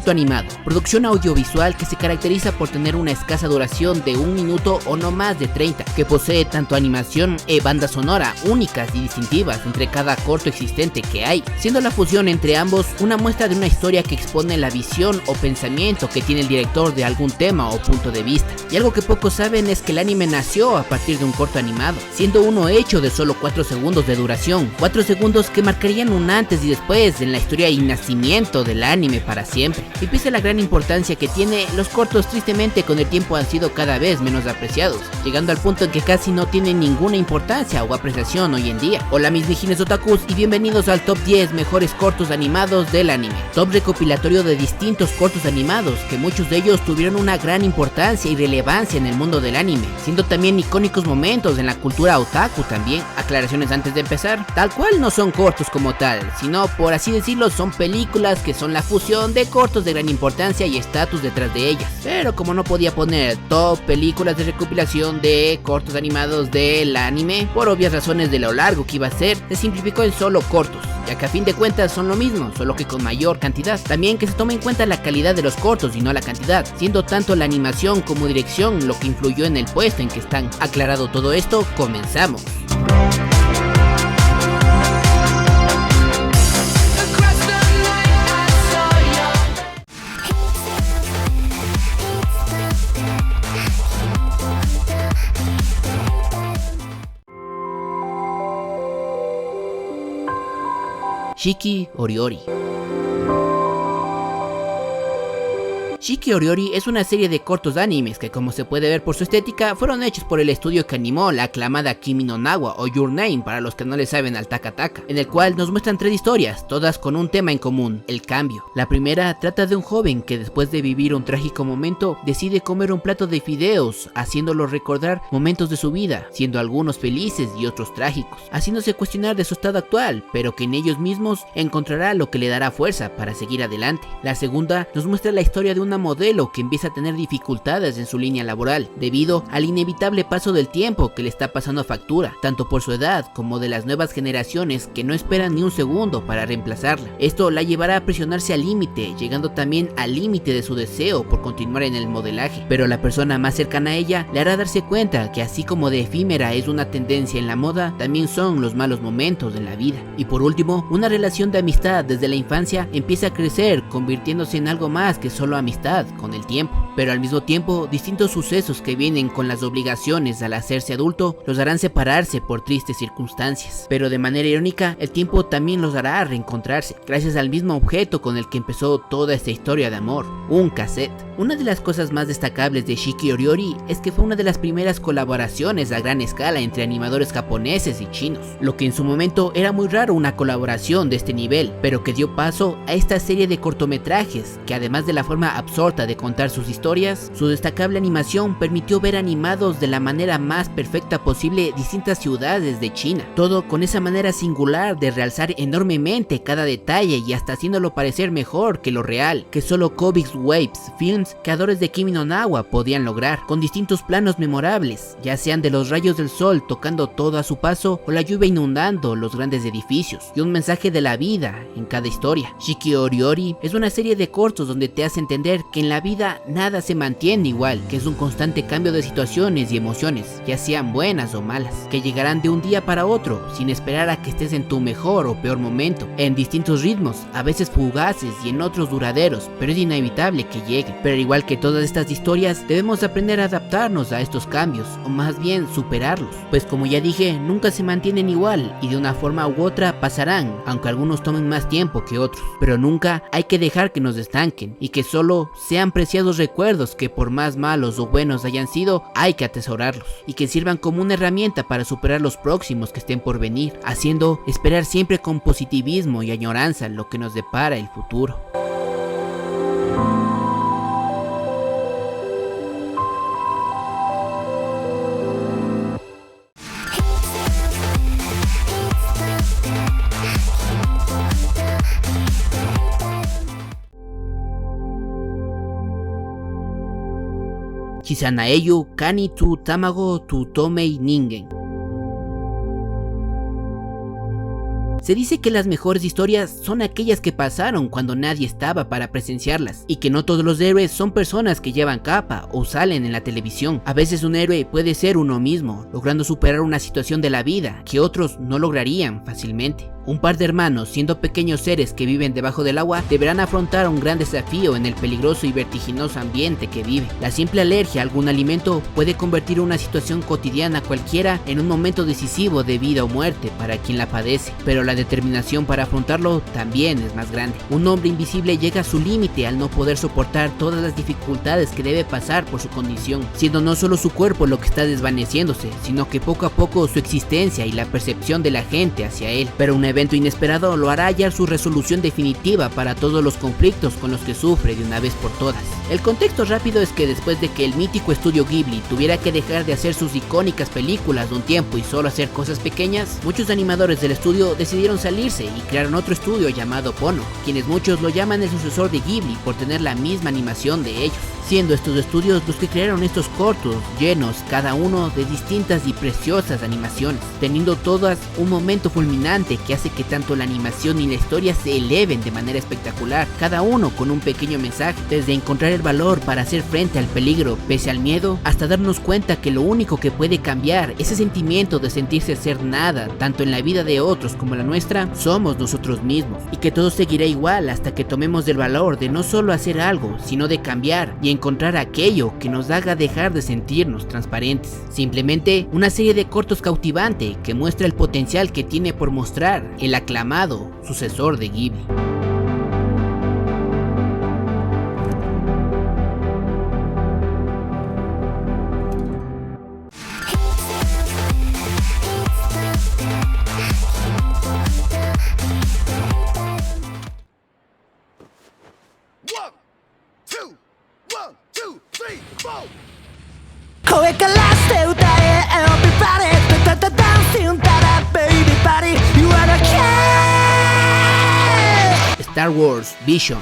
Corto animado, producción audiovisual que se caracteriza por tener una escasa duración de 1 minuto o no más de 30, que posee tanto animación e banda sonora únicas y distintivas entre cada corto existente que hay, siendo la fusión entre ambos una muestra de una historia que expone la visión o pensamiento que tiene el director de algún tema o punto de vista. Y algo que pocos saben es que el anime nació a partir de un corto animado, siendo uno hecho de solo 4 segundos de duración, 4 segundos que marcarían un antes y después en la historia y nacimiento del anime para siempre. Y pese a la gran importancia que tiene, los cortos tristemente con el tiempo han sido cada vez menos apreciados, llegando al punto en que casi no tienen ninguna importancia o apreciación hoy en día. Hola mis mijines otakus y bienvenidos al top 10 mejores cortos animados del anime, top recopilatorio de distintos cortos animados que muchos de ellos tuvieron una gran importancia y relevancia en el mundo del anime, siendo también icónicos momentos en la cultura otaku también. Aclaraciones antes de empezar, tal cual no son cortos como tal, sino por así decirlo son películas que son la fusión de cortos de gran importancia y estatus detrás de ellas. Pero como no podía poner top películas de recopilación de cortos animados del anime, por obvias razones de lo largo que iba a ser, se simplificó en solo cortos, ya que a fin de cuentas son lo mismo, solo que con mayor cantidad. También que se tome en cuenta la calidad de los cortos y no la cantidad, siendo tanto la animación como dirección lo que influyó en el puesto en que están. Aclarado todo esto, comenzamos. Shiki Oriori. Shiki Oriori es una serie de cortos animes que, como se puede ver por su estética, fueron hechos por el estudio que animó la aclamada Kimi no Na wa o Your Name para los que no le saben al Taka Taka, en el cual nos muestran 3 historias, todas con un tema en común, el cambio. La primera trata de un joven que después de vivir un trágico momento decide comer un plato de fideos, haciéndolo recordar momentos de su vida, siendo algunos felices y otros trágicos, haciéndose cuestionar de su estado actual, pero que en ellos mismos encontrará lo que le dará fuerza para seguir adelante. La segunda nos muestra la historia de una modelo que empieza a tener dificultades en su línea laboral debido al inevitable paso del tiempo que le está pasando factura, tanto por su edad como de las nuevas generaciones que no esperan ni un segundo para reemplazarla. Esto la llevará a presionarse al límite, llegando también al límite de su deseo por continuar en el modelaje, pero la persona más cercana a ella le hará darse cuenta que así como de efímera es una tendencia en la moda, también son los malos momentos de la vida. Y por último, una relación de amistad desde la infancia empieza a crecer, convirtiéndose en algo más que solo amistad con el tiempo, pero al mismo tiempo distintos sucesos que vienen con las obligaciones al hacerse adulto los harán separarse por tristes circunstancias, pero de manera irónica el tiempo también los hará reencontrarse gracias al mismo objeto con el que empezó toda esta historia de amor, un cassette. Una de las cosas más destacables de Shiki Oriori es que fue una de las primeras colaboraciones a gran escala entre animadores japoneses y chinos, lo que en su momento era muy raro una colaboración de este nivel, pero que dio paso a esta serie de cortometrajes que, además de la forma absorta de contar sus historias, su destacable animación permitió ver animados de la manera más perfecta posible distintas ciudades de China, todo con esa manera singular de realzar enormemente cada detalle y hasta haciéndolo parecer mejor que lo real, que solo Kobe's Waves Films, creadores de Kimi no Na wa, podían lograr, con distintos planos memorables, ya sean de los rayos del sol tocando todo a su paso o la lluvia inundando los grandes edificios, y un mensaje de la vida en cada historia. Shiki Oriori es una serie de cortos donde te hace entender que en la vida nada se mantiene igual, que es un constante cambio de situaciones y emociones, ya sean buenas o malas, que llegarán de un día para otro, sin esperar a que estés en tu mejor o peor momento, en distintos ritmos, a veces fugaces y en otros duraderos, pero es inevitable que lleguen. Pero al igual que todas estas historias, debemos aprender a adaptarnos a estos cambios, o más bien superarlos, pues como ya dije, nunca se mantienen igual y de una forma u otra pasarán, aunque algunos tomen más tiempo que otros, pero nunca hay que dejar que nos estanquen y que solo sean preciados recuerdos que, por más malos o buenos hayan sido, hay que atesorarlos y que sirvan como una herramienta para superar los próximos que estén por venir, haciendo esperar siempre con positivismo y añoranza lo que nos depara el futuro. Hisanaeyu Kani tu Tamago tu Tomei Ningen. Se dice que las mejores historias son aquellas que pasaron cuando nadie estaba para presenciarlas, y que no todos los héroes son personas que llevan capa o salen en la televisión. A veces un héroe puede ser uno mismo, logrando superar una situación de la vida que otros no lograrían fácilmente. Un par de hermanos, siendo pequeños seres que viven debajo del agua, deberán afrontar un gran desafío en el peligroso y vertiginoso ambiente que vive. La simple alergia a algún alimento puede convertir una situación cotidiana cualquiera en un momento decisivo de vida o muerte para quien la padece, pero la determinación para afrontarlo también es más grande. Un hombre invisible llega a su límite al no poder soportar todas las dificultades que debe pasar por su condición, siendo no solo su cuerpo lo que está desvaneciéndose, sino que poco a poco su existencia y la percepción de la gente hacia él. Pero un evento inesperado lo hará hallar su resolución definitiva para todos los conflictos con los que sufre de una vez por todas. El contexto rápido es que después de que el mítico estudio Ghibli tuviera que dejar de hacer sus icónicas películas de un tiempo y solo hacer cosas pequeñas, muchos animadores del estudio decidieron salirse y crearon otro estudio llamado Pono, quienes muchos lo llaman el sucesor de Ghibli por tener la misma animación de ellos, siendo estos estudios los que crearon estos cortos, llenos cada uno de distintas y preciosas animaciones, teniendo todas un momento fulminante que hace que tanto la animación y la historia se eleven de manera espectacular, cada uno con un pequeño mensaje, desde encontrar el valor para hacer frente al peligro pese al miedo, hasta darnos cuenta que lo único que puede cambiar ese sentimiento de sentirse ser nada, tanto en la vida de otros como la nuestra, somos nosotros mismos, y que todo seguirá igual hasta que tomemos el valor de no solo hacer algo, sino de cambiar y encontrar aquello que nos haga dejar de sentirnos transparentes. Simplemente una serie de cortos cautivante que muestra el potencial que tiene por mostrar el aclamado sucesor de Ghibli. Star Wars Visions.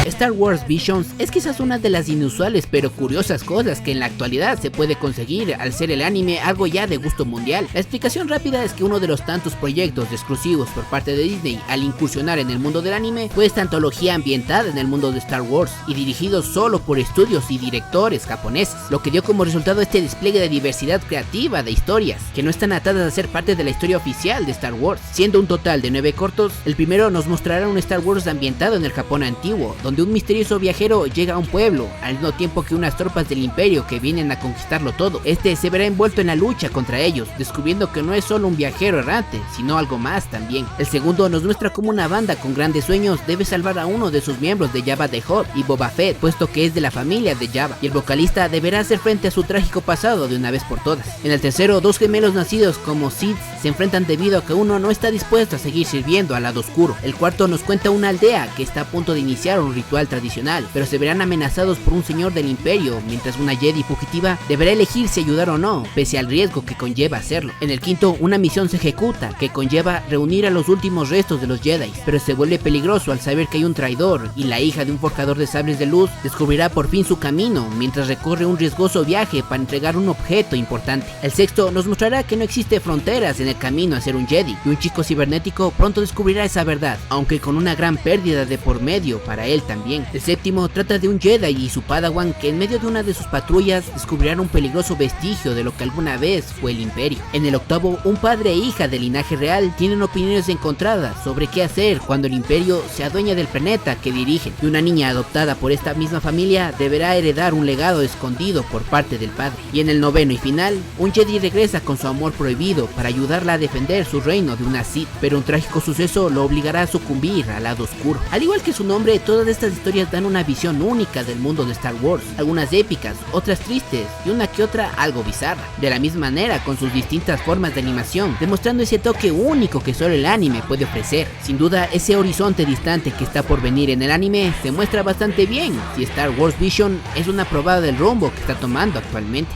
Star Wars Visions es quizás una de las inusuales pero curiosas cosas que en la actualidad se puede conseguir al ser el anime algo ya de gusto mundial. La explicación rápida es que uno de los tantos proyectos exclusivos por parte de Disney al incursionar en el mundo del anime fue esta antología ambientada en el mundo de Star Wars y dirigido solo por estudios y directores japoneses, lo que dio como resultado este despliegue de diversidad creativa de historias que no están atadas a ser parte de la historia oficial de Star Wars. Siendo un total de 9 cortos, el primero nos mostrará un Star Wars ambientado en el Japón antiguo, donde un misterioso viajero llega a un pueblo, al mismo tiempo que unas tropas del imperio que vienen a conquistarlo todo. Este se verá envuelto en la lucha contra ellos, descubriendo que no es solo un viajero errante, sino algo más también. El segundo nos muestra cómo una banda con grandes sueños debe salvar a uno de sus miembros de Jabba the Hutt y Boba Fett, puesto que es de la familia de Jabba, y el vocalista deberá hacer frente a su trágico pasado de una vez por todas. En el tercero, dos gemelos nacidos como Sith se enfrentan debido a que uno no está dispuesto a seguir sirviendo al lado oscuro. El cuarto nos cuenta una aldea que está a punto de iniciar un ritual tradicional, pero se verán amenazados por un señor del imperio, mientras una Jedi fugitiva deberá elegir si ayudar o no, pese al riesgo que conlleva hacerlo. En el quinto, una misión se ejecuta, que conlleva reunir a los últimos restos de los Jedi, pero se vuelve peligroso al saber que hay un traidor, y la hija de un forjador de sables de luz descubrirá por fin su camino, mientras recorre un riesgoso viaje para entregar un objeto importante. El sexto nos mostrará que no existe fronteras en el camino a ser un Jedi, y un chico cibernético pronto descubrirá esa verdad, aunque con una gran pérdida de por medio para él también. El séptimo trata de un Jedi y su Padawan que en medio de una de sus patrullas descubrirán un peligroso vestigio de lo que alguna vez fue el Imperio. En el octavo, un padre e hija de linaje real tienen opiniones encontradas sobre qué hacer cuando el Imperio se adueña del planeta que dirigen, y una niña adoptada por esta misma familia deberá heredar un legado escondido por parte del padre. Y en el noveno y final, un Jedi regresa con su amor prohibido para ayudarla a defender su reino de una Sith, pero un trágico suceso lo obligará a sucumbir al lado oscuro. Al igual que su nombre, todas estas historias dan una visión única del mundo de Star Wars, algunas épicas, otras tristes y una que otra algo bizarra, de la misma manera con sus distintas formas de animación, demostrando ese toque único que solo el anime puede ofrecer. Sin duda, ese horizonte distante que está por venir en el anime se muestra bastante bien si Star Wars Vision es una probada del rumbo que está tomando actualmente.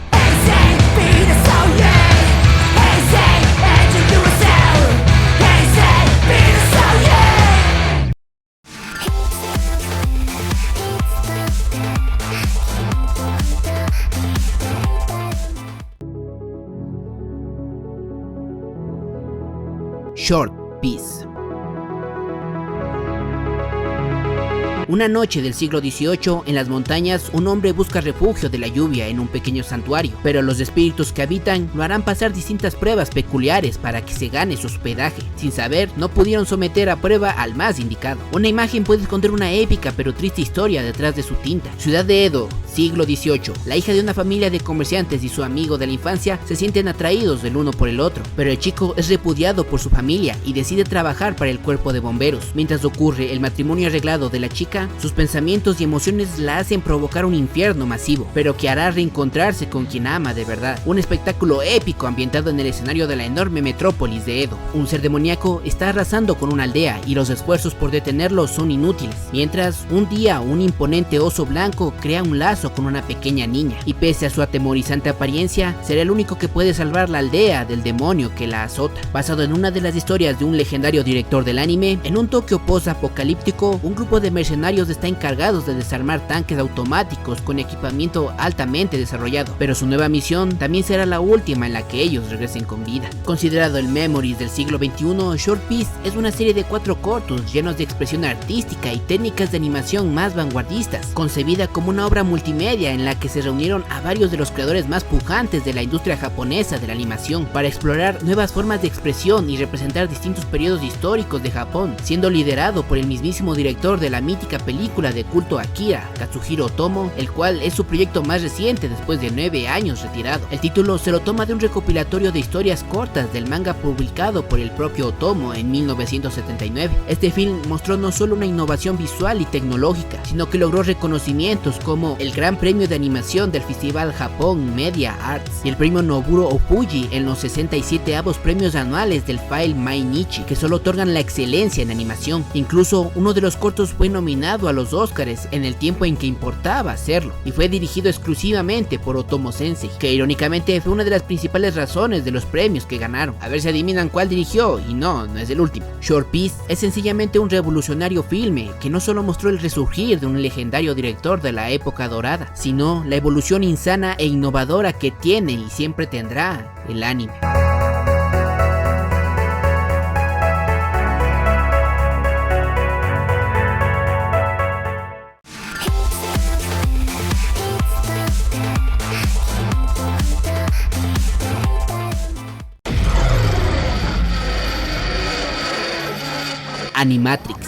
Short Peace. Una noche del siglo XVIII, en las montañas, un hombre busca refugio de la lluvia en un pequeño santuario, pero los espíritus que habitan lo harán pasar distintas pruebas peculiares para que se gane su hospedaje. Sin saber, no pudieron someter a prueba al más indicado. Una imagen puede esconder una épica pero triste historia detrás de su tinta. Ciudad de Edo, siglo XVIII. La hija de una familia de comerciantes y su amigo de la infancia se sienten atraídos del uno por el otro, pero el chico es repudiado por su familia y decide trabajar para el cuerpo de bomberos. Mientras ocurre el matrimonio arreglado de la chica, sus pensamientos y emociones la hacen provocar un infierno masivo, pero que hará reencontrarse con quien ama de verdad. Un espectáculo épico ambientado en el escenario de la enorme metrópolis de Edo. Un ser demoníaco está arrasando con una aldea y los esfuerzos por detenerlo son inútiles, mientras un día un imponente oso blanco crea un lazo con una pequeña niña, y pese a su atemorizante apariencia, será el único que puede salvar la aldea del demonio que la azota. Basado en una de las historias de un legendario director del anime, en un Tokio post-apocalíptico, un grupo de mercenarios está encargados de desarmar tanques automáticos con equipamiento altamente desarrollado, pero su nueva misión también será la última en la que ellos regresen con vida. Considerado el Memories del siglo XXI, Short Peace es una serie de 4 cortos llenos de expresión artística y técnicas de animación más vanguardistas, concebida como una obra multimedia en la que se reunieron a varios de los creadores más pujantes de la industria japonesa de la animación para explorar nuevas formas de expresión y representar distintos periodos históricos de Japón, siendo liderado por el mismísimo director de la mítica película de culto Akira, Katsuhiro Otomo, el cual es su proyecto más reciente después de 9 años retirado. El título se lo toma de un recopilatorio de historias cortas del manga publicado por el propio Otomo en 1979. Este film mostró no solo una innovación visual y tecnológica, sino que logró reconocimientos como el Gran Premio de Animación del Festival Japón Media Arts y el premio Noburo Opuji en los 67avos premios anuales del File Mainichi, que solo otorgan la excelencia en animación. Incluso uno de los cortos fue nominado a los Oscars en el tiempo en que importaba hacerlo, y fue dirigido exclusivamente por Otomo Sensei, que irónicamente fue una de las principales razones de los premios que ganaron. A ver si adivinan cuál dirigió, y no es el último. Short Peace es sencillamente un revolucionario filme que no solo mostró el resurgir de un legendario director de la época dorada, sino la evolución insana e innovadora que tiene y siempre tendrá el anime. Animatrix.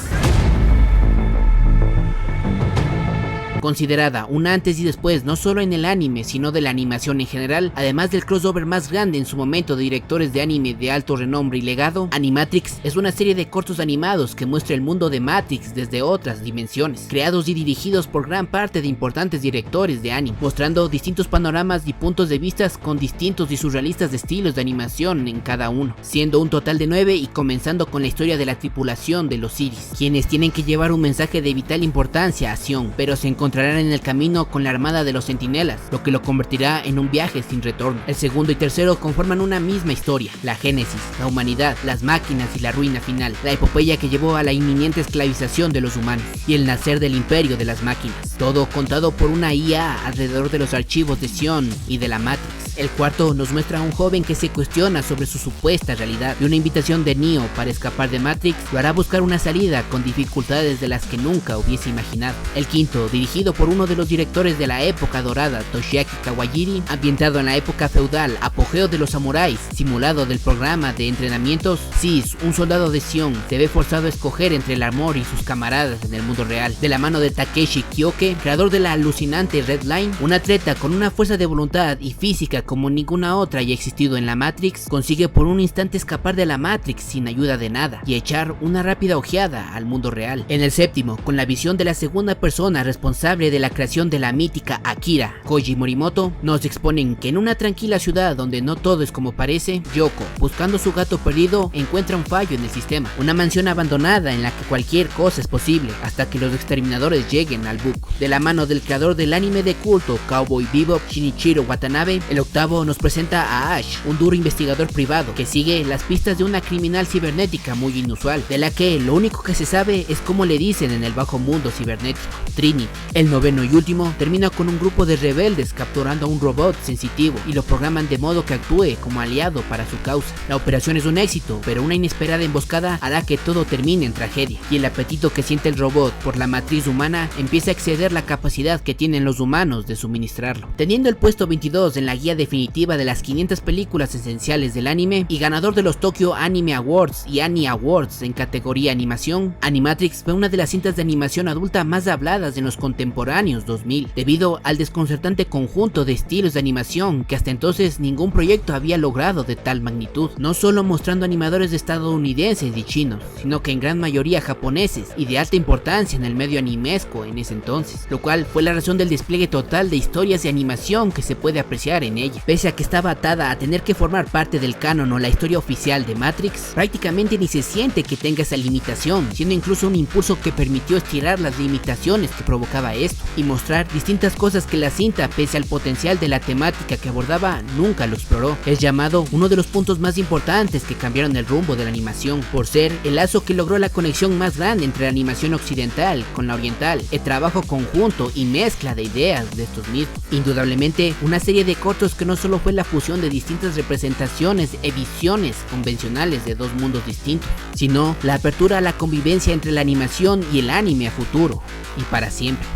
Considerada un antes y después no solo en el anime sino de la animación en general, además del crossover más grande en su momento de directores de anime de alto renombre y legado, Animatrix es una serie de cortos animados que muestra el mundo de Matrix desde otras dimensiones, creados y dirigidos por gran parte de importantes directores de anime, mostrando distintos panoramas y puntos de vista con distintos y surrealistas estilos de animación en cada uno, siendo un total de 9 y comenzando con la historia de la tripulación de los Iris, quienes tienen que llevar un mensaje de vital importancia a Sion, pero se encontrarán en el camino con la armada de los Centinelas, lo que lo convertirá en un viaje sin retorno. El segundo y tercero conforman una misma historia: la génesis, la humanidad, las máquinas y la ruina final, la epopeya que llevó a la inminente esclavización de los humanos y el nacer del imperio de las máquinas, todo contado por una IA alrededor de los archivos de Sion y de la Matrix. El cuarto nos muestra a un joven que se cuestiona sobre su supuesta realidad, y una invitación de Neo para escapar de Matrix lo hará buscar una salida con dificultades de las que nunca hubiese imaginado. El quinto, dirigido por uno de los directores de la época dorada, Toshiaki Kawajiri, ambientado en la época feudal, apogeo de los samuráis, simulado del programa de entrenamientos, Sis, un soldado de Sion, se ve forzado a escoger entre el amor y sus camaradas en el mundo real. De la mano de Takeshi Kyoke, creador de la alucinante Red Line, un atleta con una fuerza de voluntad y física como ninguna otra haya existido en la Matrix, consigue por un instante escapar de la Matrix sin ayuda de nada y echar una rápida ojeada al mundo real. En el séptimo, con la visión de la segunda persona responsable de la creación de la mítica Akira, Koji Morimoto, nos exponen que en una tranquila ciudad donde no todo es como parece, Yoko, buscando su gato perdido, encuentra un fallo en el sistema, una mansión abandonada en la que cualquier cosa es posible hasta que los exterminadores lleguen al buco. De la mano del creador del anime de culto Cowboy Bebop, Shinichiro Watanabe, el octavo nos presenta a Ash, un duro investigador privado que sigue las pistas de una criminal cibernética muy inusual, de la que lo único que se sabe es cómo le dicen en el bajo mundo cibernético, Trinity. El noveno y último termina con un grupo de rebeldes capturando a un robot sensitivo y lo programan de modo que actúe como aliado para su causa. La operación es un éxito, pero una inesperada emboscada hará que todo termine en tragedia, y el apetito que siente el robot por la matriz humana empieza a exceder la capacidad que tienen los humanos de suministrarlo. Teniendo el puesto 22 en la guía definitiva de las 500 películas esenciales del anime y ganador de los Tokyo Anime Awards y Annie Awards en categoría animación, Animatrix fue una de las cintas de animación adulta más habladas en los contemporáneos 2000, debido al desconcertante conjunto de estilos de animación que hasta entonces ningún proyecto había logrado de tal magnitud, no solo mostrando animadores estadounidenses y chinos, sino que en gran mayoría japoneses y de alta importancia en el medio animesco en ese entonces, lo cual fue la razón del despliegue total de historias de animación que se puede apreciar en ella. Pese a que estaba atada a tener que formar parte del canon o la historia oficial de Matrix, prácticamente ni se siente que tenga esa limitación, siendo incluso un impulso que permitió estirar las limitaciones que provocaba esto y mostrar distintas cosas que la cinta, pese al potencial de la temática que abordaba, nunca lo exploró. Es llamado uno de los puntos más importantes que cambiaron el rumbo de la animación, por ser el lazo que logró la conexión más grande entre la animación occidental con la oriental, el trabajo conjunto y mezcla de ideas de estos mismos. Indudablemente, una serie de cortos que no solo fue la fusión de distintas representaciones e visiones convencionales de dos mundos distintos, sino la apertura a la convivencia entre la animación y el anime a futuro y para siempre.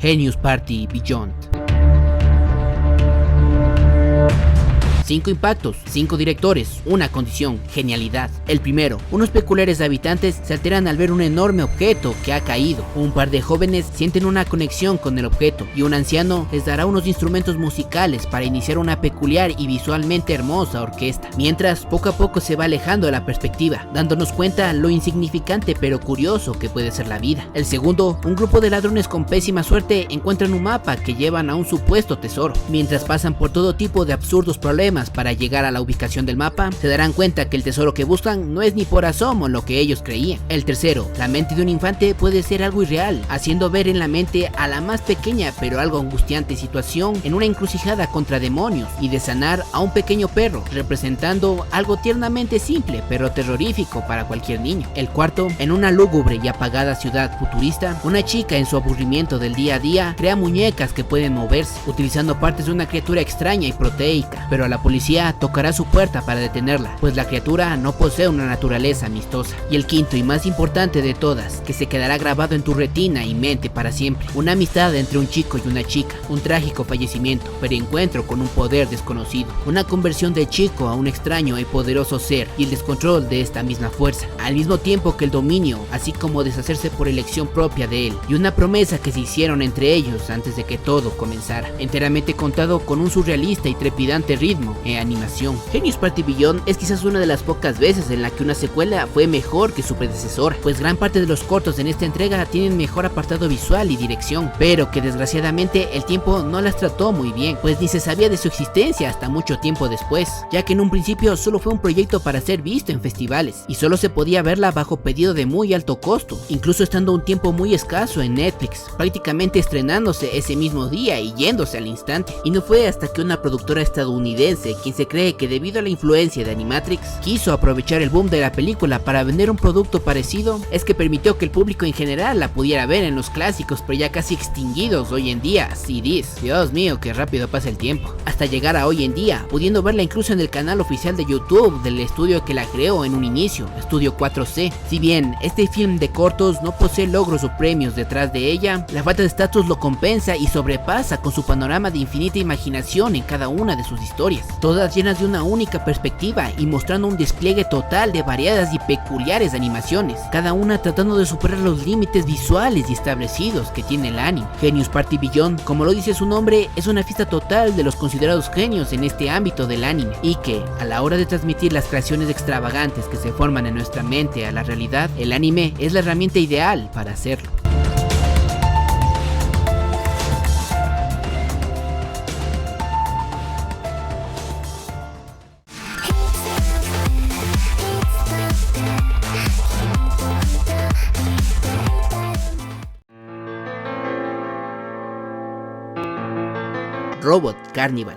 Genius Party Beyond. 5 impactos, 5 directores, una condición: genialidad. El primero, unos peculiares habitantes se alteran al ver un enorme objeto que ha caído. Un par de jóvenes sienten una conexión con el objeto y un anciano les dará unos instrumentos musicales para iniciar una peculiar y visualmente hermosa orquesta, mientras poco a poco se va alejando de la perspectiva, dándonos cuenta lo insignificante pero curioso que puede ser la vida. El segundo, un grupo de ladrones con pésima suerte encuentran un mapa que llevan a un supuesto tesoro. Mientras pasan por todo tipo de absurdos problemas para llegar a la ubicación del mapa, se darán cuenta que el tesoro que buscan no es ni por asomo lo que ellos creían. El tercero, la mente de un infante puede ser algo irreal, haciendo ver en la mente a la más pequeña pero algo angustiante situación en una encrucijada contra demonios, y de sanar a un pequeño perro, representando algo tiernamente simple pero terrorífico para cualquier niño. El cuarto, en una lúgubre y apagada ciudad futurista, una chica en su aburrimiento del día a día crea muñecas que pueden moverse, utilizando partes de una criatura extraña y proteica, pero a la policía tocará su puerta para detenerla, pues la criatura no posee una naturaleza amistosa. Y el quinto y más importante de todas, que se quedará grabado en tu retina y mente para siempre: una amistad entre un chico y una chica, un trágico fallecimiento, pero encuentro con un poder desconocido, una conversión del chico a un extraño y poderoso ser, y el descontrol de esta misma fuerza, al mismo tiempo que el dominio, así como deshacerse por elección propia de él, y una promesa que se hicieron entre ellos antes de que todo comenzara, enteramente contado con un surrealista y trepidante ritmo e animación. Genius Party Beyond es quizás una de las pocas veces en la que una secuela fue mejor que su predecesora, pues gran parte de los cortos en esta entrega tienen mejor apartado visual y dirección, pero que desgraciadamente el tiempo no las trató muy bien, pues ni se sabía de su existencia hasta mucho tiempo después, ya que en un principio solo fue un proyecto para ser visto en festivales, y solo se podía verla bajo pedido de muy alto costo, incluso estando un tiempo muy escaso en Netflix, prácticamente estrenándose ese mismo día y yéndose al instante. Y no fue hasta que una productora estadounidense, quien se cree que debido a la influencia de Animatrix quiso aprovechar el boom de la película para vender un producto parecido, es que permitió que el público en general la pudiera ver en los clásicos pero ya casi extinguidos hoy en día CDs. Dios mío, qué rápido pasa el tiempo, hasta llegar a hoy en día, pudiendo verla incluso en el canal oficial de YouTube del estudio que la creó en un inicio, Estudio 4C. Si bien este film de cortos no posee logros o premios detrás de ella, la falta de estatus lo compensa y sobrepasa con su panorama de infinita imaginación en cada una de sus historias, todas llenas de una única perspectiva y mostrando un despliegue total de variadas y peculiares animaciones, cada una tratando de superar los límites visuales y establecidos que tiene el anime. Genius Party Beyond, como lo dice su nombre, es una fiesta total de los considerados genios en este ámbito del anime, y que, a la hora de transmitir las creaciones extravagantes que se forman en nuestra mente a la realidad, el anime es la herramienta ideal para hacerlo. Robot Carnival.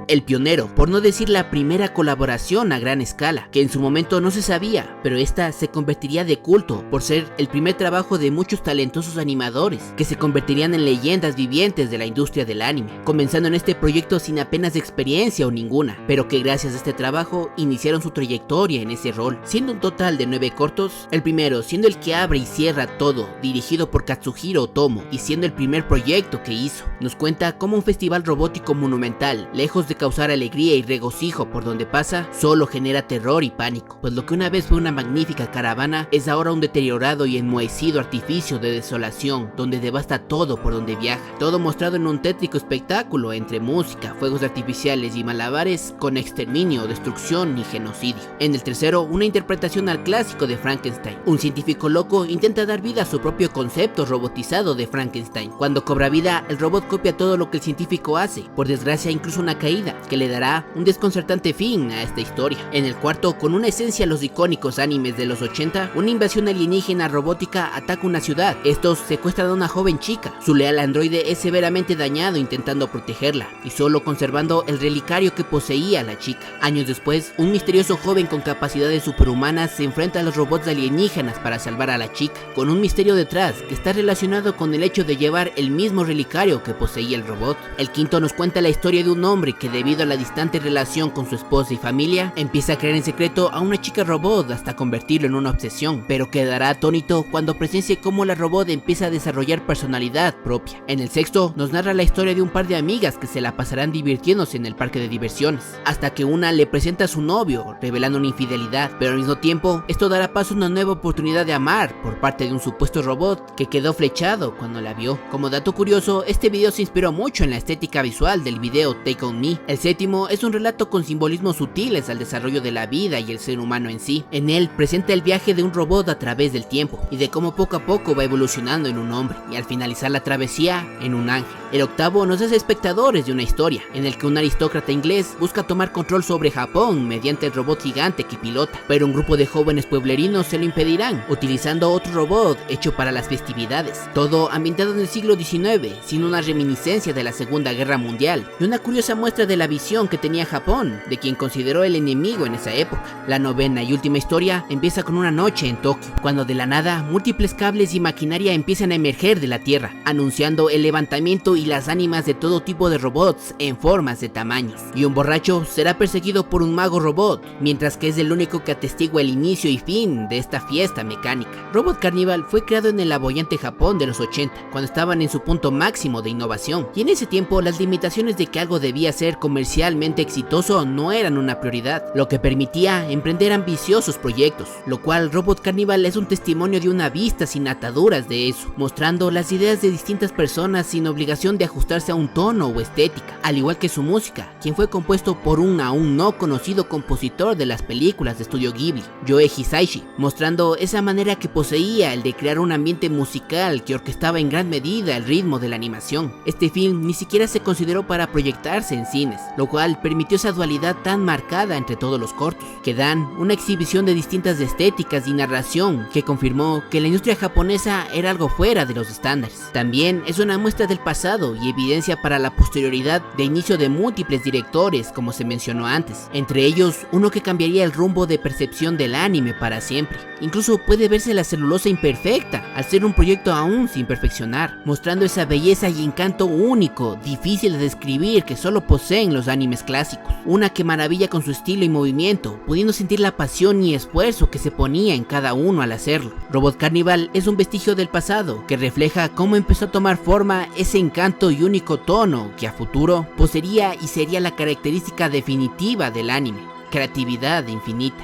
El pionero, por no decir la primera colaboración a gran escala, que en su momento no se sabía, pero esta se convertiría de culto por ser el primer trabajo de muchos talentosos animadores que se convertirían en leyendas vivientes de la industria del anime, comenzando en este proyecto sin apenas experiencia o ninguna, pero que gracias a este trabajo iniciaron su trayectoria en ese rol, siendo un total de 9 cortos, el primero siendo el que abre y cierra todo, dirigido por Katsuhiro Otomo y siendo el primer proyecto que hizo. Nos cuenta cómo un festival robótico monumental, lejos de causar alegría y regocijo por donde pasa, solo genera terror y pánico, pues lo que una vez fue una magnífica caravana es ahora un deteriorado y enmohecido artificio de desolación, donde devasta todo por donde viaja, todo mostrado en un tétrico espectáculo entre música, fuegos artificiales y malabares con exterminio, destrucción y genocidio. En el tercero, una interpretación al clásico de Frankenstein. Un científico loco intenta dar vida a su propio concepto robotizado de Frankenstein. Cuando cobra vida, el robot copia todo lo que el científico hace, por desgracia incluso una caída, que le dará un desconcertante fin a esta historia. En el cuarto, con una esencia a los icónicos animes de los 80, una invasión alienígena robótica ataca una ciudad. Estos secuestran a una joven chica. Su leal androide es severamente dañado intentando protegerla, y solo conservando el relicario que poseía la chica. Años después, un misterioso joven con capacidades superhumanas se enfrenta a los robots alienígenas para salvar a la chica, con un misterio detrás que está relacionado con el hecho de llevar el mismo relicario que poseía el robot. El quinto nos cuenta la historia de un hombre que debido a la distante relación con su esposa y familia, empieza a creer en secreto a una chica robot hasta convertirlo en una obsesión, pero quedará atónito cuando presencie cómo la robot empieza a desarrollar personalidad propia. En el sexto, nos narra la historia de un par de amigas que se la pasarán divirtiéndose en el parque de diversiones, hasta que una le presenta a su novio, revelando una infidelidad, pero al mismo tiempo, esto dará paso a una nueva oportunidad de amar por parte de un supuesto robot que quedó flechado cuando la vio. Como dato curioso, este video se inspiró mucho en la estética visual del video Take On Me. El séptimo es un relato con simbolismos sutiles al desarrollo de la vida y el ser humano en sí. En él presenta el viaje de un robot a través del tiempo y de cómo poco a poco va evolucionando en un hombre y al finalizar la travesía en un ángel. El octavo nos hace espectadores de una historia en el que un aristócrata inglés busca tomar control sobre Japón mediante el robot gigante que pilota, pero un grupo de jóvenes pueblerinos se lo impedirán utilizando otro robot hecho para las festividades. Todo ambientado en el siglo XIX, sin una reminiscencia de la Segunda Guerra Mundial y una curiosa muestra de la visión que tenía Japón de quien consideró el enemigo en esa época. La novena y última historia empieza con una noche en Tokio, cuando de la nada múltiples cables y maquinaria empiezan a emerger de la tierra, anunciando el levantamiento y las ánimas de todo tipo de robots en formas de tamaños. Y un borracho será perseguido por un mago robot, mientras que es el único que atestigua el inicio y fin de esta fiesta mecánica. Robot Carnival fue creado en el abollante Japón de los 80, cuando estaban en su punto máximo de innovación, y en ese tiempo las limitaciones de que algo debía ser comercialmente exitoso no eran una prioridad, lo que permitía emprender ambiciosos proyectos, lo cual Robot Carnival es un testimonio de una vista sin ataduras de eso, mostrando las ideas de distintas personas sin obligación de ajustarse a un tono o estética, al igual que su música, quien fue compuesto por un aún no conocido compositor de las películas de estudio Ghibli, Yoe Hisaishi, mostrando esa manera que poseía el de crear un ambiente musical que orquestaba en gran medida el ritmo de la animación. Este film ni siquiera se consideró para proyectarse en cines, lo cual permitió esa dualidad tan marcada entre todos los cortos, que dan una exhibición de distintas estéticas y narración que confirmó que la industria japonesa era algo fuera de los estándares. También es una muestra del pasado y evidencia para la posterioridad de inicio de múltiples directores, como se mencionó antes, entre ellos uno que cambiaría el rumbo de percepción del anime para siempre. Incluso puede verse la celulosa imperfecta, al ser un proyecto aún sin perfeccionar, mostrando esa belleza y encanto único, difícil de describir, que solo poseen los animes clásicos. Una que maravilla con su estilo y movimiento, pudiendo sentir la pasión y esfuerzo que se ponía en cada uno al hacerlo. Robot Carnival es un vestigio del pasado, que refleja cómo empezó a tomar forma ese encanto y único tono que a futuro poseería y sería la característica definitiva del anime: creatividad infinita.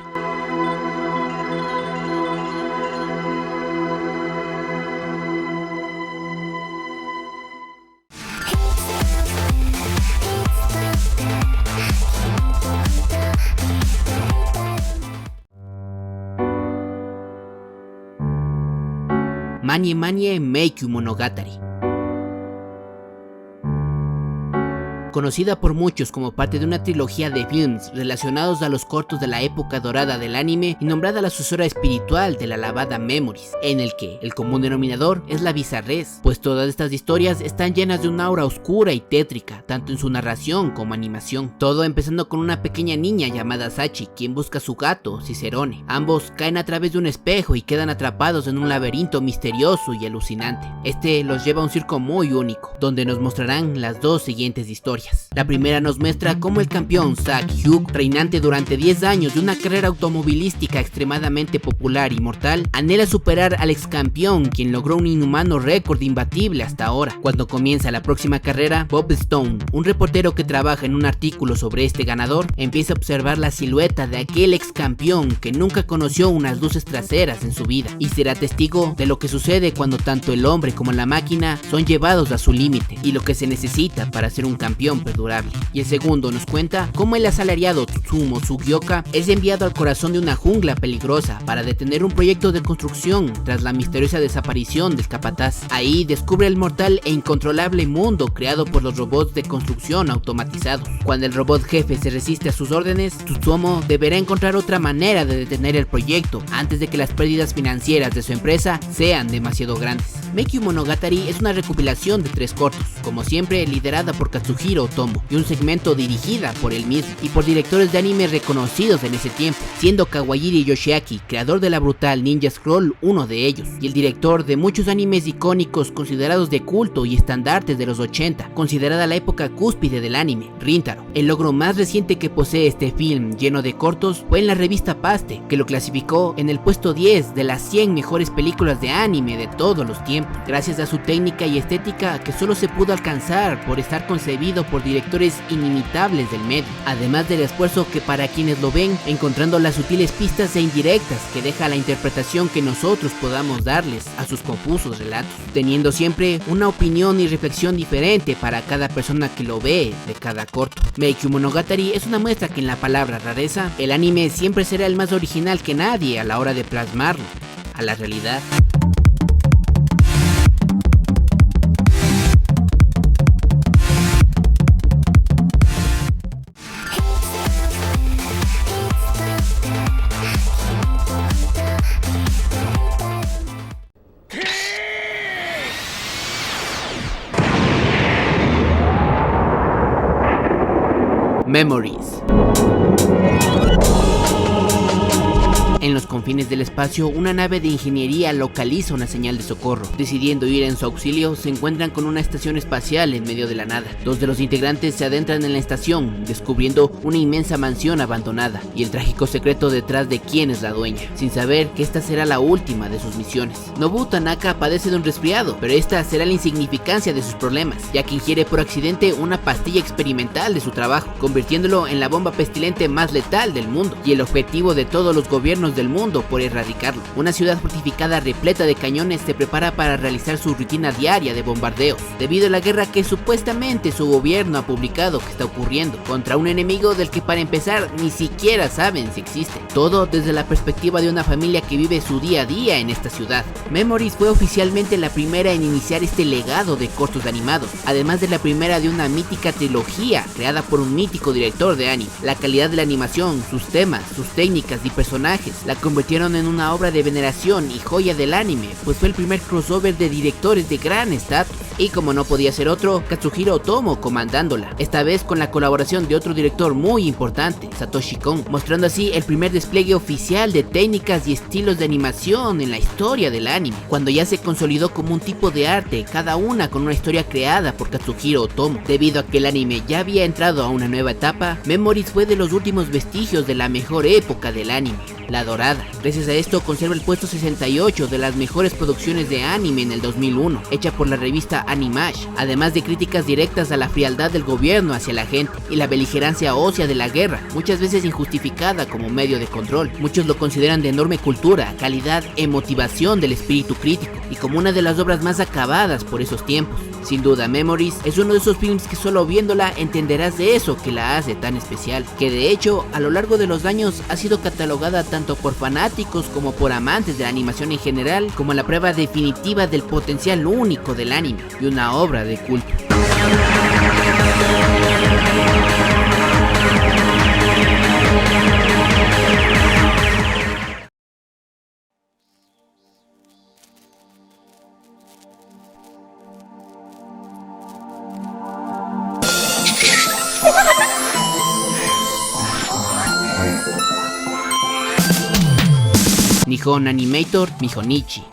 Manye Manye Meikyu Monogatari. Conocida por muchos como parte de una trilogía de films relacionados a los cortos de la época dorada del anime y nombrada la sucesora espiritual de la alabada Memories, en el que el común denominador es la bizarrez, pues todas estas historias están llenas de una aura oscura y tétrica, tanto en su narración como animación. Todo empezando con una pequeña niña llamada Sachi, quien busca a su gato, Cicerone. Ambos caen a través de un espejo y quedan atrapados en un laberinto misterioso y alucinante. Este los lleva a un circo muy único, donde nos mostrarán las dos siguientes historias. La primera nos muestra cómo el campeón Zack Hugh, reinante durante 10 años de una carrera automovilística extremadamente popular y mortal, anhela superar al ex campeón, quien logró un inhumano récord imbatible hasta ahora. Cuando comienza la próxima carrera, Bob Stone, un reportero que trabaja en un artículo sobre este ganador, empieza a observar la silueta de aquel ex campeón que nunca conoció unas luces traseras en su vida, y será testigo de lo que sucede cuando tanto el hombre como la máquina son llevados a su límite y lo que se necesita para ser un campeón perdurable. Y el segundo nos cuenta cómo el asalariado Tsumo Sugioka es enviado al corazón de una jungla peligrosa para detener un proyecto de construcción tras la misteriosa desaparición del capataz. Ahí descubre el mortal e incontrolable mundo creado por los robots de construcción automatizados. Cuando el robot jefe se resiste a sus órdenes, Tsutomu deberá encontrar otra manera de detener el proyecto antes de que las pérdidas financieras de su empresa sean demasiado grandes. Meikyu Monogatari es una recopilación de 3 cortos, como siempre liderada por Katsuhiro Otomo, y un segmento dirigida por él mismo y por directores de anime reconocidos en ese tiempo, siendo Kawajiri Yoshiaki, creador de la brutal Ninja Scroll, uno de ellos, y el director de muchos animes icónicos considerados de culto y estandartes de los 80, considerada la época cúspide del anime, Rintaro. El logro más reciente que posee este film lleno de cortos fue en la revista Paste, que lo clasificó en el puesto 10 de las 100 mejores películas de anime de todos los tiempos, gracias a su técnica y estética que solo se pudo alcanzar por estar concebido por directores inimitables del medio, además del esfuerzo que para quienes lo ven, encontrando las sutiles pistas e indirectas que deja la interpretación que nosotros podamos darles a sus confusos relatos, teniendo siempre una opinión y reflexión diferente para cada persona que lo ve de cada corto. Meikyu Monogatari es una muestra que en la palabra rareza, el anime siempre será el más original que nadie a la hora de plasmarlo a la realidad. Memories. En los confines del espacio, una nave de ingeniería localiza una señal de socorro. Decidiendo ir en su auxilio, se encuentran con una estación espacial en medio de la nada. 2 de los integrantes se adentran en la estación, descubriendo una inmensa mansión abandonada y el trágico secreto detrás de quién es la dueña, sin saber que esta será la última de sus misiones. Nobu Tanaka padece de un resfriado, pero esta será la insignificancia de sus problemas, ya que ingiere por accidente una pastilla experimental de su trabajo, convirtiéndolo en la bomba pestilente más letal del mundo y el objetivo de todos los gobiernos del mundo por erradicarlo. Una ciudad fortificada repleta de cañones se prepara para realizar su rutina diaria de bombardeos, debido a la guerra que supuestamente su gobierno ha publicado que está ocurriendo, contra un enemigo del que para empezar ni siquiera saben si existe. Todo desde la perspectiva de una familia que vive su día a día en esta ciudad. Memories fue oficialmente la primera en iniciar este legado de cortos animados, además de la primera de una mítica trilogía creada por un mítico director de anime. La calidad de la animación, sus temas, sus técnicas y personajes la convirtieron en una obra de veneración y joya del anime, pues fue el primer crossover de directores de gran estatus, y como no podía ser otro, Katsuhiro Otomo comandándola, esta vez con la colaboración de otro director muy importante, Satoshi Kon, mostrando así el primer despliegue oficial de técnicas y estilos de animación en la historia del anime, cuando ya se consolidó como un tipo de arte, cada una con una historia creada por Katsuhiro Otomo. Debido a que el anime ya había entrado a una nueva etapa, Memories fue de los últimos vestigios de la mejor época del anime, la dorada. Gracias a esto conserva el puesto 68 de las mejores producciones de anime en el 2001, hecha por la revista Animash, además de críticas directas a la frialdad del gobierno hacia la gente y la beligerancia ósea de la guerra, muchas veces injustificada como medio de control. Muchos lo consideran de enorme cultura, calidad e motivación del espíritu crítico, y como una de las obras más acabadas por esos tiempos. Sin duda, Memories es uno de esos films que solo viéndola entenderás de eso que la hace tan especial, que de hecho a lo largo de los años ha sido catalogada tanto por fanáticos como por amantes de la animación en general como la prueba definitiva del potencial único del anime y una obra de culto. Nihon Animator Mihonichi.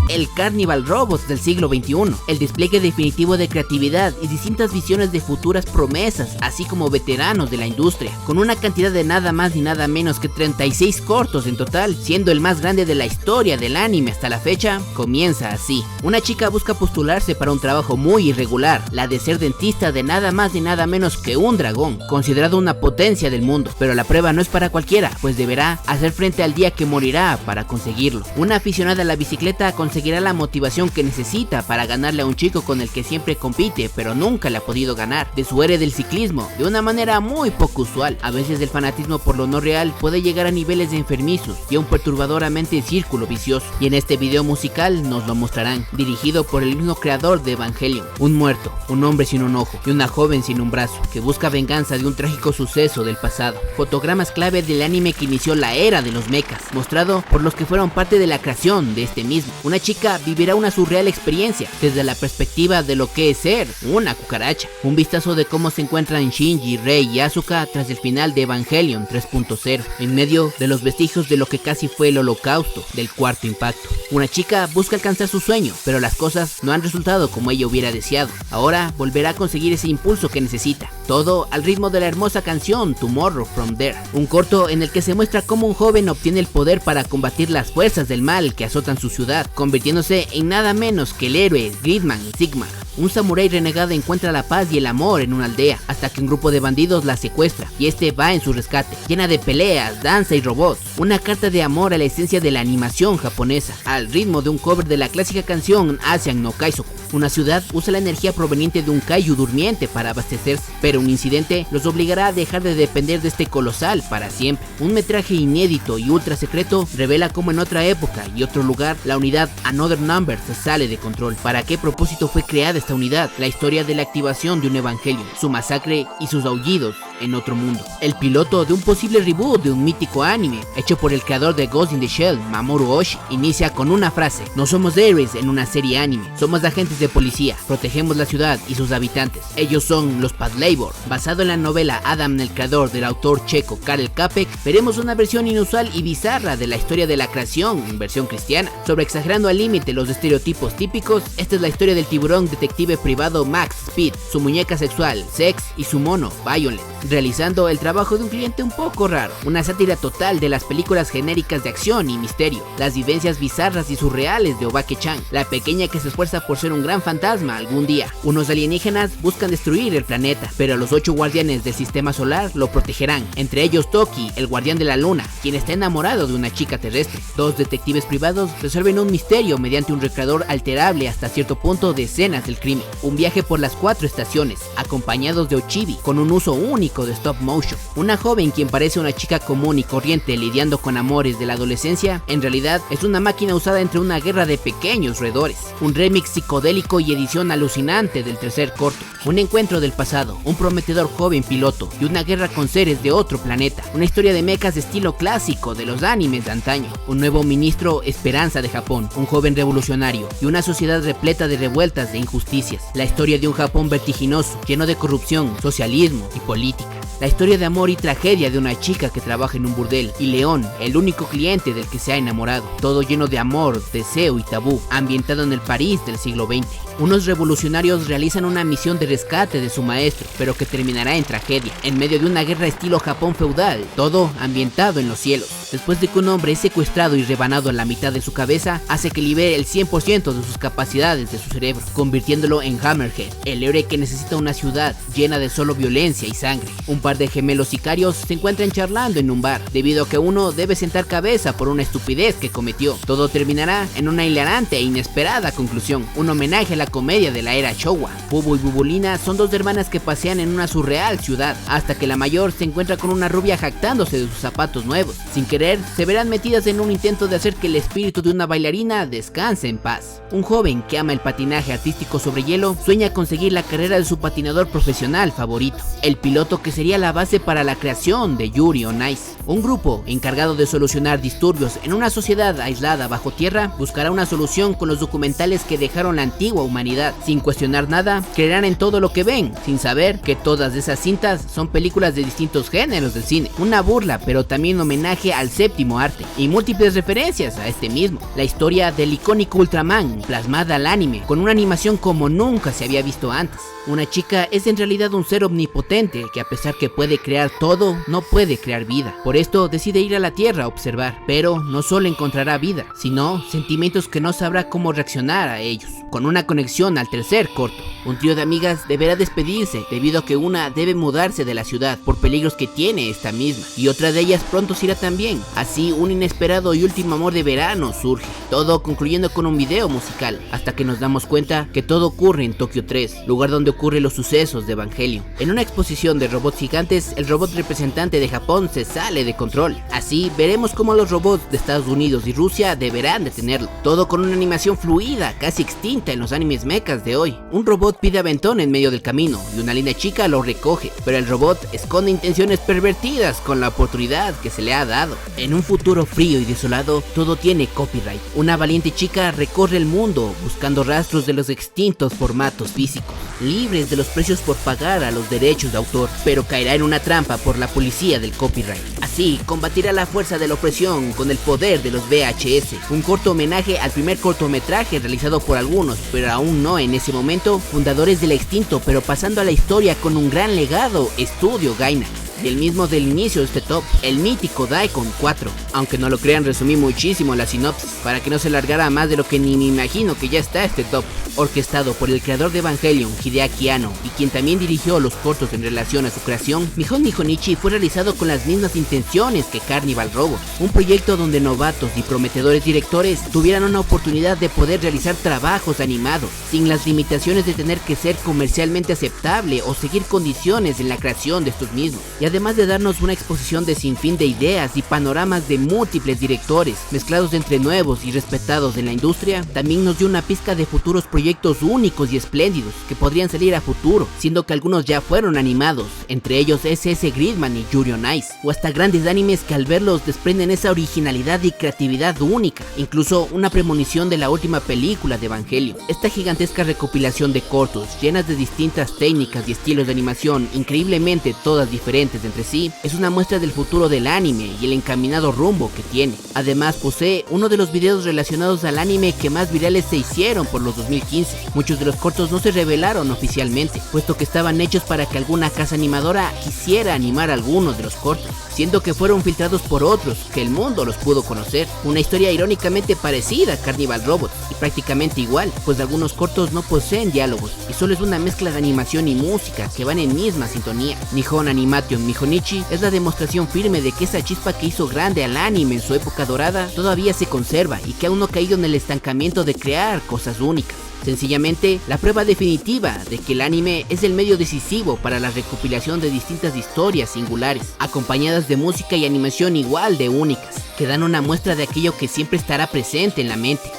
El Carnival Robots del siglo XXI, el despliegue definitivo de creatividad y distintas visiones de futuras promesas, así como veteranos de la industria, con una cantidad de nada más ni nada menos que 36 cortos en total, siendo el más grande de la historia del anime hasta la fecha. Comienza así: una chica busca postularse para un trabajo muy irregular, la de ser dentista de nada más ni nada menos que un dragón, considerado una potencia del mundo, pero la prueba no es para cualquiera, pues deberá hacer frente al día que morirá para conseguirlo. Una aficionada a la bicicleta conseguirá la motivación que necesita para ganarle a un chico con el que siempre compite pero nunca le ha podido ganar, de su héroe del ciclismo, de una manera muy poco usual. A veces el fanatismo por lo no real puede llegar a niveles de enfermizos y a un perturbadoramente círculo vicioso, y en este video musical nos lo mostrarán, dirigido por el mismo creador de Evangelion. Un muerto, un hombre sin un ojo y una joven sin un brazo, que busca venganza de un trágico suceso del pasado. Fotogramas clave del anime que inició la era de los mechas, mostrado por los que fueron parte de la creación de este mismo. Una chica vivirá una surreal experiencia desde la perspectiva de lo que es ser una cucaracha. Un vistazo de cómo se encuentran Shinji, Rei y Asuka tras el final de Evangelion 3.0, en medio de los vestigios de lo que casi fue el holocausto del cuarto impacto. Una chica busca alcanzar su sueño, pero las cosas no han resultado como ella hubiera deseado. Ahora volverá a conseguir ese impulso que necesita, todo al ritmo de la hermosa canción Tomorrow From There, un corto en el que se muestra cómo un joven obtiene el poder para combatir las fuerzas del mal que azotan su ciudad, convirtiéndose en nada menos que el héroe Gridman Sigma. Un samurái renegado encuentra la paz y el amor en una aldea, hasta que un grupo de bandidos la secuestra, y este va en su rescate, llena de peleas, danza y robots. Una carta de amor a la esencia de la animación japonesa, al ritmo de un cover de la clásica canción Asian no Kaizoku. Una ciudad usa la energía proveniente de un kaiju durmiente para abastecerse, pero un incidente los obligará a dejar de depender de este colosal para siempre. Un metraje inédito y ultra secreto revela cómo en otra época y otro lugar la unidad Another Number se sale de control. ¿Para qué propósito fue creada esta unidad? La historia de la activación de un Evangelion, su masacre y sus aullidos en otro mundo. El piloto de un posible reboot de un mítico anime hecho por el creador de Ghost in the Shell, Mamoru Oshii, inicia con una frase: no somos héroes en una serie anime, somos agentes de policía, protegemos la ciudad y sus habitantes, ellos son los Pad Labor. Basado en la novela Adam, el creador del autor checo Karel Čapek, veremos una versión inusual y bizarra de la historia de la creación en versión cristiana. Sobre exagerando al límite los estereotipos típicos, esta es la historia del tiburón detective privado Max Speed, su muñeca sexual Sex y su mono Violet, realizando el trabajo de un cliente un poco raro. Una sátira total de las películas genéricas de acción y misterio, las vivencias bizarras y surreales de Obake-chan, la pequeña que se esfuerza por ser un gran fantasma algún día. Unos alienígenas buscan destruir el planeta, pero los 8 guardianes del sistema solar lo protegerán, entre ellos Toki, el guardián de la luna, quien está enamorado de una chica terrestre. Dos detectives privados resuelven un misterio mediante un recreador alterable hasta cierto punto de escenas del crimen. Un viaje por las 4 estaciones, acompañados de Ochibi, con un uso único de stop motion. Una joven quien parece una chica común y corriente lidiando con amores de la adolescencia, en realidad es una máquina usada entre una guerra de pequeños roedores. Un remix psicodélico y edición alucinante del tercer corto. Un encuentro del pasado, un prometedor joven piloto y una guerra con seres de otro planeta. Una historia de mechas de estilo clásico de los animes de antaño. Un nuevo ministro esperanza de Japón, un joven revolucionario y una sociedad repleta de revueltas e injusticias. La historia de un Japón vertiginoso, lleno de corrupción, socialismo y política. La historia de amor y tragedia de una chica que trabaja en un burdel y León, el único cliente del que se ha enamorado. Todo lleno de amor, deseo y tabú, ambientado en el París del siglo XX. Unos revolucionarios realizan una misión de rescate de su maestro, pero que terminará en tragedia, en medio de una guerra estilo Japón feudal, todo ambientado en los cielos. Después de que un hombre es secuestrado y rebanado a la mitad de su cabeza, hace que libere el 100% de sus capacidades de su cerebro, convirtiéndolo en Hammerhead, el héroe que necesita una ciudad llena de solo violencia y sangre. Un par de gemelos sicarios se encuentran charlando en un bar, debido a que uno debe sentar cabeza por una estupidez que cometió. Todo terminará en una hilarante e inesperada conclusión, un homenaje a la comedia de la era Showa. Bubu y Bubulina son dos hermanas que pasean en una surreal ciudad, hasta que la mayor se encuentra con una rubia jactándose de sus zapatos nuevos. Sin querer, se verán metidas en un intento de hacer que el espíritu de una bailarina descanse en paz. Un joven que ama el patinaje artístico sobre hielo sueña con seguir la carrera de su patinador profesional favorito. El piloto lo que sería la base para la creación de Yuri on Ice. Un grupo encargado de solucionar disturbios en una sociedad aislada bajo tierra buscará una solución con los documentales que dejaron la antigua humanidad. Sin cuestionar nada, creerán en todo lo que ven, sin saber que todas esas cintas son películas de distintos géneros del cine. Una burla, pero también homenaje al séptimo arte, y múltiples referencias a este mismo. La historia del icónico Ultraman, plasmada al anime, con una animación como nunca se había visto antes. Una chica es en realidad un ser omnipotente que, a pesar que puede crear todo, no puede crear vida. Por esto decide ir a la Tierra a observar, pero no solo encontrará vida, sino sentimientos que no sabrá cómo reaccionar a ellos. Con una conexión al tercer corto, un trío de amigas deberá despedirse debido a que una debe mudarse de la ciudad por peligros que tiene esta misma, y otra de ellas pronto se irá también. Así, un inesperado y último amor de verano surge, todo concluyendo con un video musical, hasta que nos damos cuenta que todo ocurre en Tokio 3, lugar donde ocurren los sucesos de Evangelion. En una exposición de robots gigantes, el robot representante de Japón se sale de control. Así, veremos cómo los robots de Estados Unidos y Rusia deberán detenerlo, todo con una animación fluida, casi extinta en los animes mechas de hoy. Un robot pide aventón en medio del camino y una linda chica lo recoge, pero el robot esconde intenciones pervertidas con la oportunidad que se le ha dado. En un futuro frío y desolado, todo tiene copyright. Una valiente chica recorre el mundo buscando rastros de los extintos formatos físicos, libres de los precios por pagar a los derechos de autor, pero caerá en una trampa por la policía del copyright. Así, combatirá la fuerza de la opresión con el poder de los VHS, un corto homenaje al primer cortometraje realizado por algunos, pero aún no en ese momento, fundadores del extinto pero pasando a la historia con un gran legado, Estudio Gainax. Y el mismo del inicio de este top, el mítico Daikon 4. Aunque no lo crean, resumí muchísimo la sinopsis, para que no se largara más de lo que ni me imagino que ya está este top. Orquestado por el creador de Evangelion, Hideaki Anno, y quien también dirigió los cortos en relación a su creación, Nihon Nihonichi fue realizado con las mismas intenciones que Carnival Robots, un proyecto donde novatos y prometedores directores tuvieran una oportunidad de poder realizar trabajos animados, sin las limitaciones de tener que ser comercialmente aceptable o seguir condiciones en la creación de estos mismos. Y además de darnos una exposición de sinfín de ideas y panoramas de múltiples directores, mezclados entre nuevos y respetados en la industria, también nos dio una pizca de futuros proyectos únicos y espléndidos que podrían salir a futuro, siendo que algunos ya fueron animados, entre ellos SS Gridman y Yuri on Ice, o hasta grandes animes que al verlos desprenden esa originalidad y creatividad única, incluso una premonición de la última película de Evangelion. Esta gigantesca recopilación de cortos, llenas de distintas técnicas y estilos de animación, increíblemente todas diferentes entre sí, es una muestra del futuro del anime y el encaminado rumbo que tiene. Además, posee uno de los videos relacionados al anime que más virales se hicieron por los 2015. Muchos de los cortos no se revelaron oficialmente, puesto que estaban hechos para que alguna casa animadora quisiera animar algunos de los cortos, siendo que fueron filtrados por otros que el mundo los pudo conocer. Una historia irónicamente parecida a Carnival Robots, y prácticamente igual, pues algunos cortos no poseen diálogos y solo es una mezcla de animación y música que van en misma sintonía. Nihon Animation Nihonichi es la demostración firme de que esa chispa que hizo grande al anime en su época dorada todavía se conserva y que aún no ha caído en el estancamiento de crear cosas únicas. Sencillamente, la prueba definitiva de que el anime es el medio decisivo para la recopilación de distintas historias singulares, acompañadas de música y animación igual de únicas, que dan una muestra de aquello que siempre estará presente en la mente: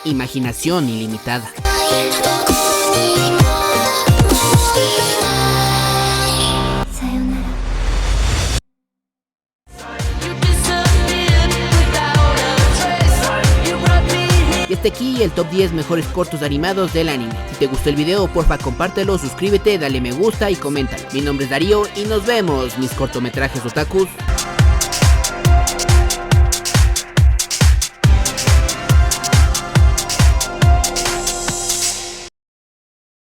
imaginación ilimitada. Y hasta aquí el top 10 mejores cortos animados del anime. Si te gustó el video, porfa compártelo, suscríbete, dale me gusta y comenta. Mi nombre es Darío y nos vemos, mis cortometrajes otakus.